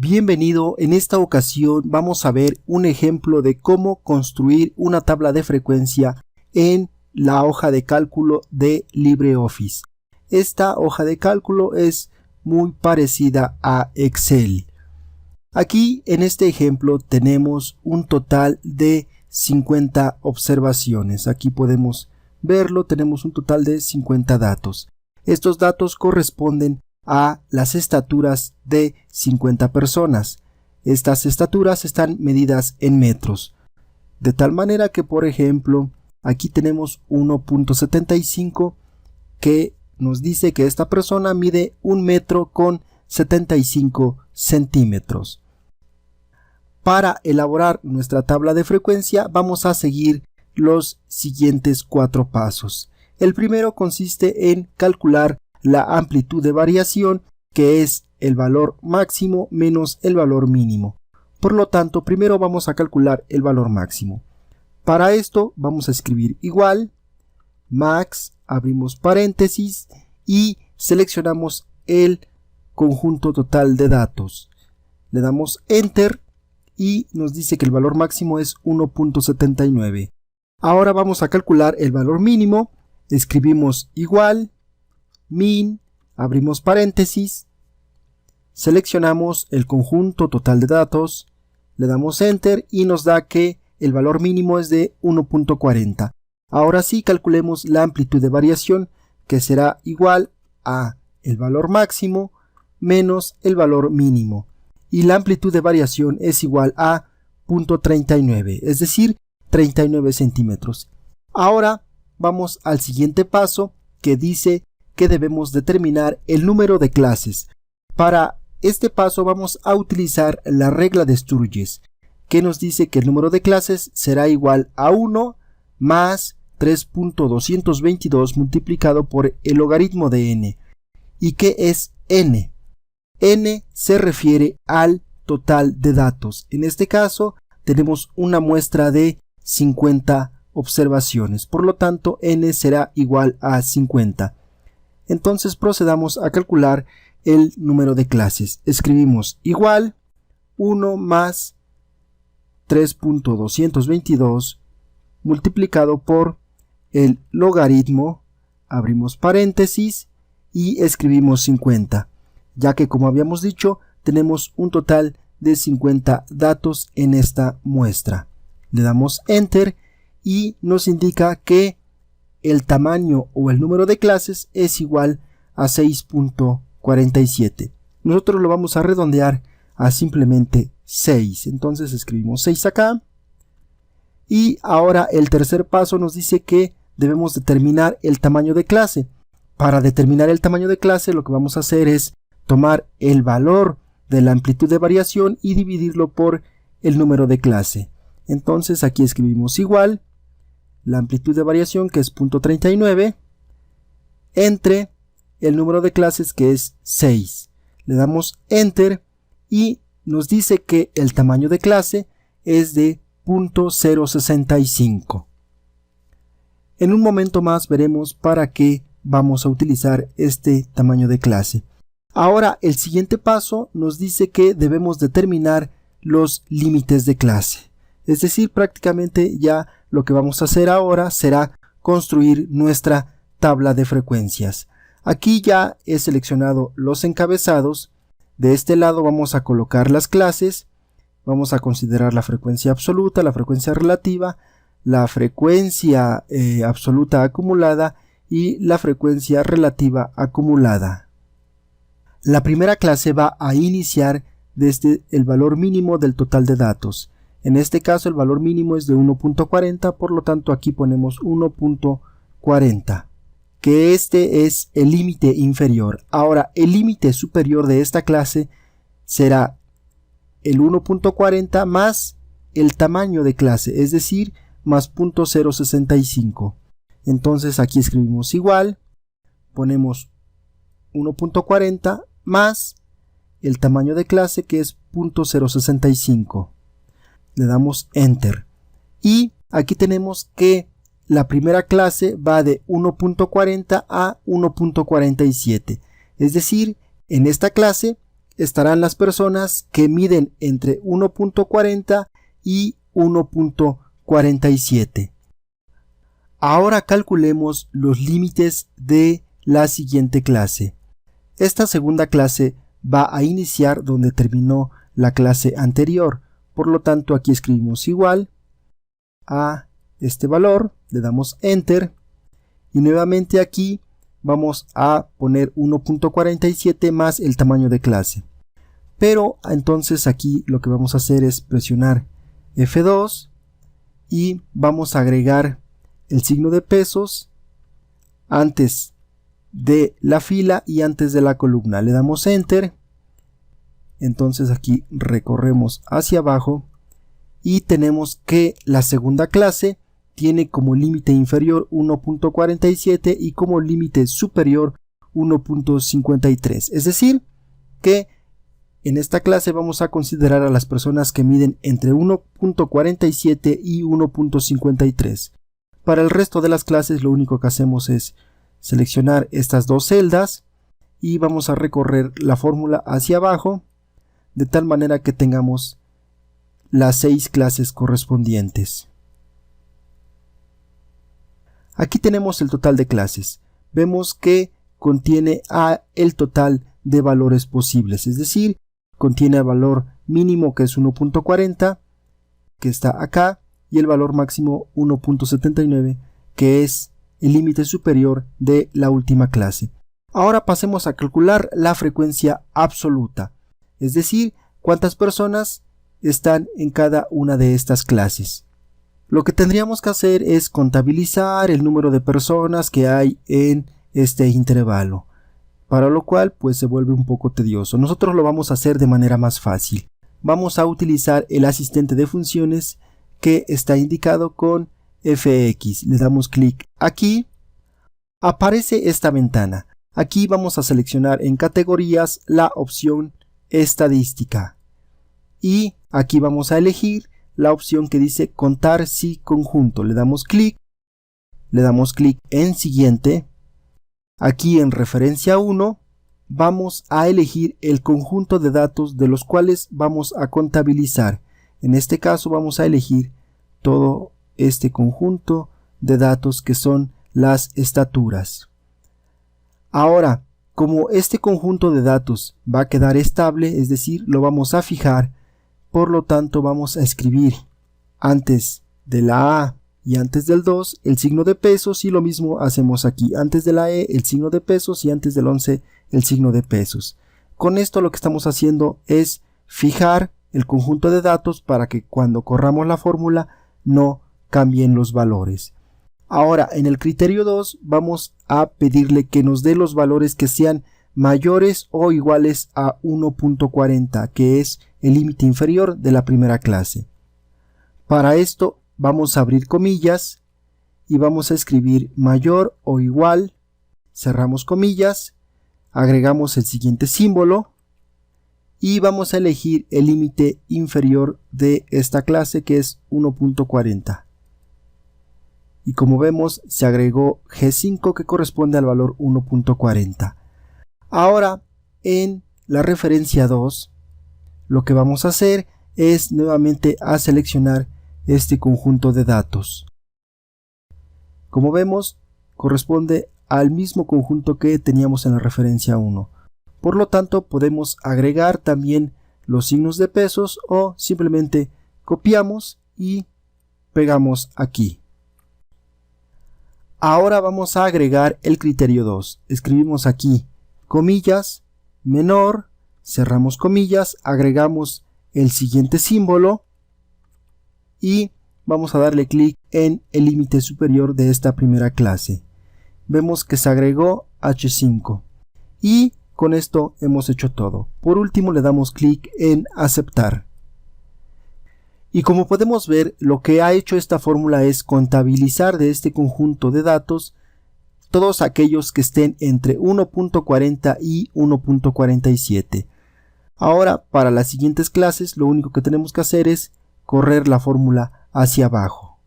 Bienvenido, en esta ocasión vamos a ver un ejemplo de cómo construir una tabla de frecuencia en la hoja de cálculo de LibreOffice. Esta hoja de cálculo es muy parecida a Excel. Aquí en este ejemplo tenemos un total de 50 observaciones. Aquí podemos verlo, tenemos un total de 50 datos. Estos datos corresponden a las estaturas de 50 personas. Estas estaturas están medidas en metros. De tal manera que, por ejemplo, aquí tenemos 1.75 que nos dice que esta persona mide 1 metro con 75 centímetros. Para elaborar nuestra tabla de frecuencia vamos a seguir los siguientes 4 pasos. El primero consiste en calcular la amplitud de variación, que es el valor máximo menos el valor mínimo. Por lo tanto, primero vamos a calcular el valor máximo. Para esto vamos a escribir igual, max, abrimos paréntesis y seleccionamos el conjunto total de datos. Le damos enter y nos dice que el valor máximo es 1.79. Ahora vamos a calcular el valor mínimo. Escribimos igual, min, abrimos paréntesis, seleccionamos el conjunto total de datos, le damos enter y nos da que el valor mínimo es de 1.40. Ahora sí calculemos la amplitud de variación, que será igual a el valor máximo menos el valor mínimo. Y la amplitud de variación es igual a 0.39, es decir, 39 centímetros. Ahora vamos al siguiente paso, que dice que debemos determinar el número de clases. Para este paso vamos a utilizar la regla de Sturges, que nos dice que el número de clases será igual a 1 más 3.222 multiplicado por el logaritmo de n. ¿Y qué es n? N se refiere al total de datos. En este caso tenemos una muestra de 50 observaciones, por lo tanto n será igual a 50. Entonces procedamos a calcular el número de clases. Escribimos igual 1 más 3.222 multiplicado por el logaritmo, abrimos paréntesis y escribimos 50, ya que, como habíamos dicho, tenemos un total de 50 datos en esta muestra. Le damos enter y nos indica que el tamaño o el número de clases es igual a 6.47. Nosotros lo vamos a redondear a simplemente 6. Entonces escribimos 6 acá. Y ahora el tercer paso nos dice que debemos determinar el tamaño de clase. Para determinar el tamaño de clase lo que vamos a hacer es tomar el valor de la amplitud de variación y dividirlo por el número de clase. Entonces aquí escribimos igual la amplitud de variación, que es 0.39, entre el número de clases, que es 6. Le damos enter y nos dice que el tamaño de clase es de 0.065. En un momento más veremos para qué vamos a utilizar este tamaño de clase. Ahora el siguiente paso nos dice que debemos determinar los límites de clase. Es decir, prácticamente ya lo que vamos a hacer ahora será construir nuestra tabla de frecuencias. Aquí ya he seleccionado los encabezados. De este lado vamos a colocar las clases. Vamos a considerar la frecuencia absoluta, la frecuencia relativa, la frecuencia absoluta acumulada y la frecuencia relativa acumulada. La primera clase va a iniciar desde el valor mínimo del total de datos. En este caso el valor mínimo es de 1.40, por lo tanto aquí ponemos 1.40, que este es el límite inferior. Ahora el límite superior de esta clase será el 1.40 más el tamaño de clase, es decir, más 0.065. Entonces aquí escribimos igual, ponemos 1.40 más el tamaño de clase, que es 0.065. Le damos enter y aquí tenemos que la primera clase va de 1.40 a 1.47, es decir, en esta clase estarán las personas que miden entre 1.40 y 1.47. Ahora calculemos los límites de la siguiente clase. Esta segunda clase va a iniciar donde terminó la clase anterior. Por lo tanto, aquí escribimos igual a este valor, le damos Enter y nuevamente aquí vamos a poner 1.47 más el tamaño de clase. Pero entonces aquí lo que vamos a hacer es presionar F2 y vamos a agregar el signo de pesos antes de la fila y antes de la columna. Le damos Enter. Entonces aquí recorremos hacia abajo y tenemos que la segunda clase tiene como límite inferior 1.47 y como límite superior 1.53. Es decir, que en esta clase vamos a considerar a las personas que miden entre 1.47 y 1.53. Para el resto de las clases lo único que hacemos es seleccionar estas dos celdas y vamos a recorrer la fórmula hacia abajo de tal manera que tengamos las 6 clases correspondientes. Aquí tenemos el total de clases. Vemos que contiene el total de valores posibles, es decir, contiene el valor mínimo que es 1.40 que está acá y el valor máximo 1.79 que es el límite superior de la última clase. Ahora pasemos a calcular la frecuencia absoluta, es decir, cuántas personas están en cada una de estas clases. Lo que tendríamos que hacer es contabilizar el número de personas que hay en este intervalo, para lo cual pues se vuelve un poco tedioso. Nosotros lo vamos a hacer de manera más fácil. Vamos a utilizar el asistente de funciones que está indicado con FX. Le damos clic aquí. Aparece esta ventana. Aquí vamos a seleccionar en categorías la opción estadística. Y aquí vamos a elegir la opción que dice contar si conjunto. Le damos clic en siguiente. Aquí en referencia 1 vamos a elegir el conjunto de datos de los cuales vamos a contabilizar. En este caso vamos a elegir todo este conjunto de datos que son las estaturas. Ahora, como este conjunto de datos va a quedar estable, es decir, lo vamos a fijar, por lo tanto vamos a escribir antes de la A y antes del 2 el signo de pesos y lo mismo hacemos aquí, antes de la E el signo de pesos y antes del 11 el signo de pesos. Con esto lo que estamos haciendo es fijar el conjunto de datos para que cuando corramos la fórmula no cambien los valores. Ahora en el criterio 2 vamos a pedirle que nos dé los valores que sean mayores o iguales a 1.40, que es el límite inferior de la primera clase. Para esto vamos a abrir comillas y vamos a escribir mayor o igual, cerramos comillas, agregamos el siguiente símbolo y vamos a elegir el límite inferior de esta clase que es 1.40. Y como vemos se agregó G5 que corresponde al valor 1.40. Ahora en la referencia 2 lo que vamos a hacer es nuevamente a seleccionar este conjunto de datos. Como vemos corresponde al mismo conjunto que teníamos en la referencia 1. Por lo tanto podemos agregar también los signos de pesos o simplemente copiamos y pegamos aquí. Ahora vamos a agregar el criterio 2. Escribimos aquí comillas, menor, cerramos comillas, agregamos el siguiente símbolo y vamos a darle clic en el límite superior de esta primera clase. Vemos que se agregó H5 y con esto hemos hecho todo. Por último le damos clic en aceptar. Y como podemos ver, lo que ha hecho esta fórmula es contabilizar de este conjunto de datos todos aquellos que estén entre 1.40 y 1.47. Ahora, para las siguientes clases, lo único que tenemos que hacer es correr la fórmula hacia abajo.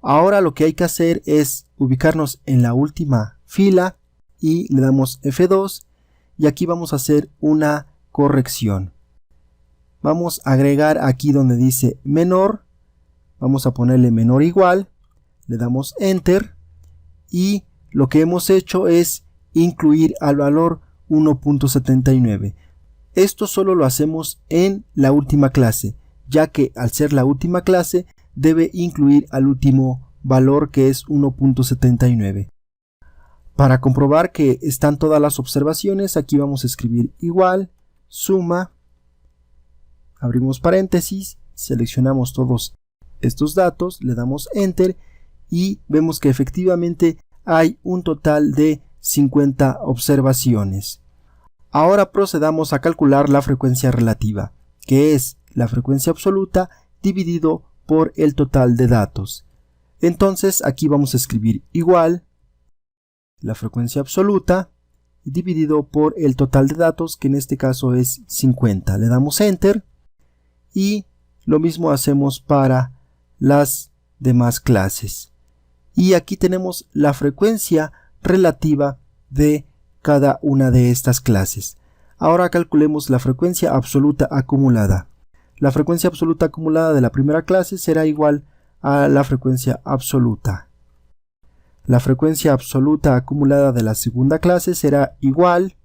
Ahora lo que hay que hacer es ubicarnos en la última fila y le damos F2 y aquí vamos a hacer una corrección. Vamos a agregar aquí donde dice menor, vamos a ponerle menor igual, le damos enter y lo que hemos hecho es incluir al valor 1.79. Esto solo lo hacemos en la última clase, ya que al ser la última clase debe incluir al último valor que es 1.79. Para comprobar que están todas las observaciones, aquí vamos a escribir igual, suma, abrimos paréntesis, seleccionamos todos estos datos, le damos enter y vemos que efectivamente hay un total de 50 observaciones. Ahora procedamos a calcular la frecuencia relativa, que es la frecuencia absoluta dividido por el total de datos. Entonces aquí vamos a escribir igual la frecuencia absoluta dividido por el total de datos, que en este caso es 50. Le damos enter y lo mismo hacemos para las demás clases. Y aquí tenemos la frecuencia relativa de cada una de estas clases. Ahora calculemos la frecuencia absoluta acumulada. La frecuencia absoluta acumulada de la primera clase será igual a la frecuencia absoluta. La frecuencia absoluta acumulada de la segunda clase será igual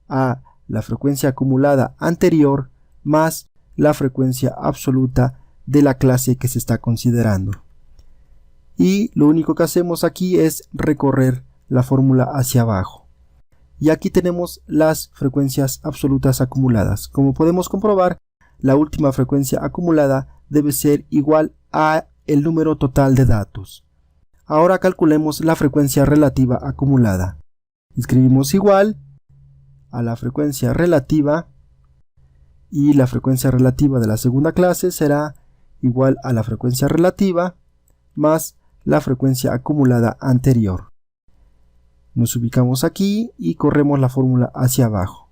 a la frecuencia acumulada anterior más la frecuencia absoluta de la clase que se está considerando. Y lo único que hacemos aquí es recorrer la fórmula hacia abajo. Y aquí tenemos las frecuencias absolutas acumuladas. Como podemos comprobar, la última frecuencia acumulada debe ser igual a el número total de datos. Ahora calculemos la frecuencia relativa acumulada. Escribimos igual a la frecuencia relativa y la frecuencia relativa de la segunda clase será igual a la frecuencia relativa más la frecuencia acumulada anterior. Nos ubicamos aquí y corremos la fórmula hacia abajo.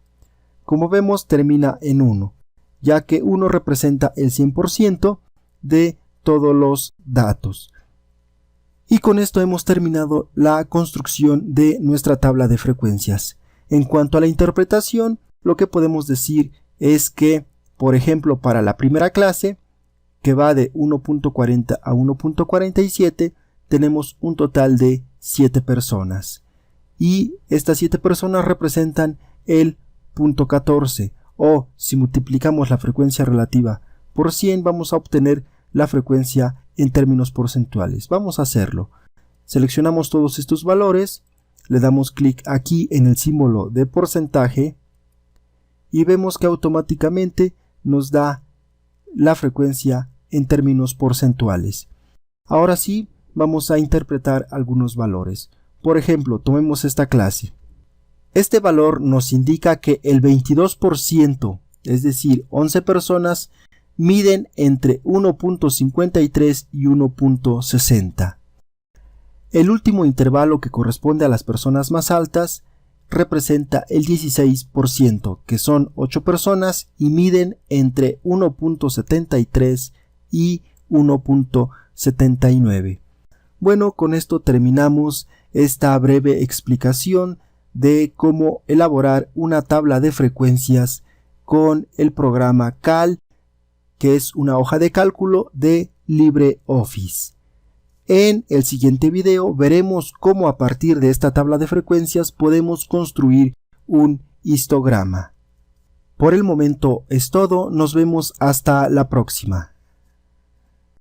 Como vemos, termina en 1, ya que 1 representa el 100% de todos los datos. Y con esto hemos terminado la construcción de nuestra tabla de frecuencias. En cuanto a la interpretación, lo que podemos decir es que, por ejemplo, para la primera clase, que va de 1.40 a 1.47, tenemos un total de 7 personas. Y estas 7 personas representan el 0.14, o si multiplicamos la frecuencia relativa por 100 vamos a obtener la frecuencia en términos porcentuales. Vamos a hacerlo. Seleccionamos todos estos valores, le damos clic aquí en el símbolo de porcentaje y vemos que automáticamente nos da la frecuencia en términos porcentuales. Ahora sí, vamos a interpretar algunos valores. Por ejemplo, tomemos esta clase. Este valor nos indica que el 22%, es decir, 11 personas, miden entre 1.53 y 1.60. El último intervalo, que corresponde a las personas más altas, representa el 16%, que son 8 personas y miden entre 1.73 y 1.79. Bueno, con esto terminamos esta breve explicación de cómo elaborar una tabla de frecuencias con el programa Cal, que es una hoja de cálculo de LibreOffice. En el siguiente video veremos cómo a partir de esta tabla de frecuencias podemos construir un histograma. Por el momento es todo, nos vemos hasta la próxima.